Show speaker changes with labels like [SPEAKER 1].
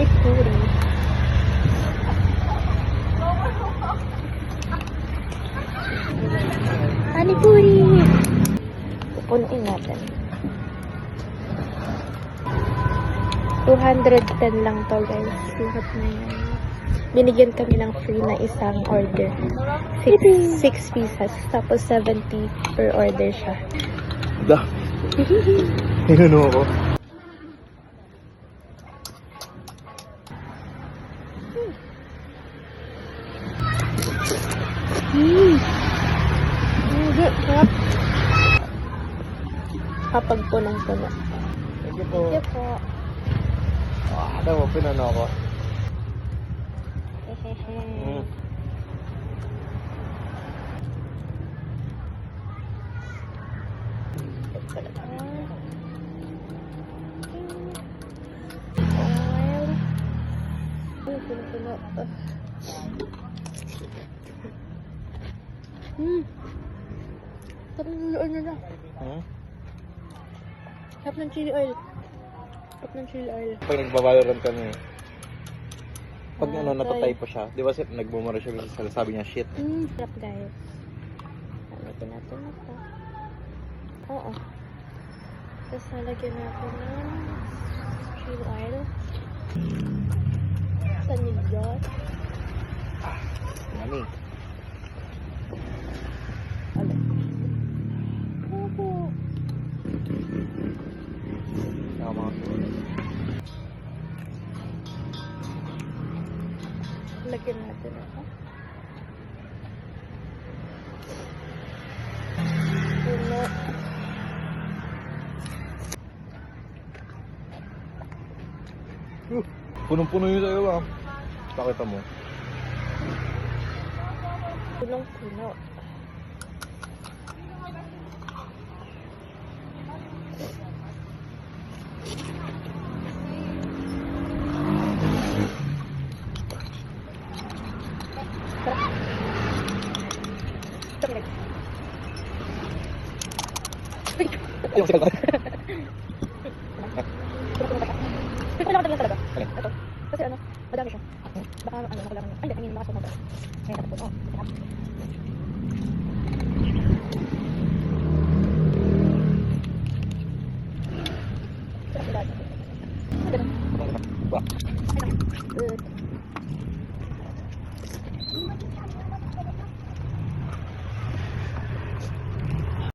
[SPEAKER 1] Panipuri. Panipuri! Pupuntin natin. 210 lang to guys. Lahat na yan. Binigyan kami ng free na isang order. 6 pieces. Tapos 70 per order siya.
[SPEAKER 2] Da. Hinano ako.
[SPEAKER 1] Sarap. Kapag punong-puno.
[SPEAKER 2] Thank you po.
[SPEAKER 1] Thank you po.
[SPEAKER 2] Alam mo, pinano ako.
[SPEAKER 1] Hehehe. Puno-puno. Sarap ng oil nila. Sarap ng chili oil. Sarap ng chili oil.
[SPEAKER 2] Pag nagbabalorant kami, pag
[SPEAKER 1] Ah,
[SPEAKER 2] ano,
[SPEAKER 1] okay.
[SPEAKER 2] natatype po siya, di ba nagbumura siya kasi sabi niya shit.
[SPEAKER 1] Sarap guys. Lalagyan natin ito. Oo. Tapos lalagyan natin ng chili oil. Tanilyon.
[SPEAKER 2] Nani?
[SPEAKER 1] Alam. Opo.
[SPEAKER 2] Tama.
[SPEAKER 1] Lagyan natin ito. Puno.
[SPEAKER 2] Punong-puno yun sa'yo ba? Pakita mo.
[SPEAKER 1] Punong-puno.
[SPEAKER 2] Ayun, sige ka.
[SPEAKER 1] Kailangan talaga. Ito. Kasi ano, madami siya. Baka ano, kailangan. Ay, hindi, makasok na ba? Ngayon, ito. Oh, sarap.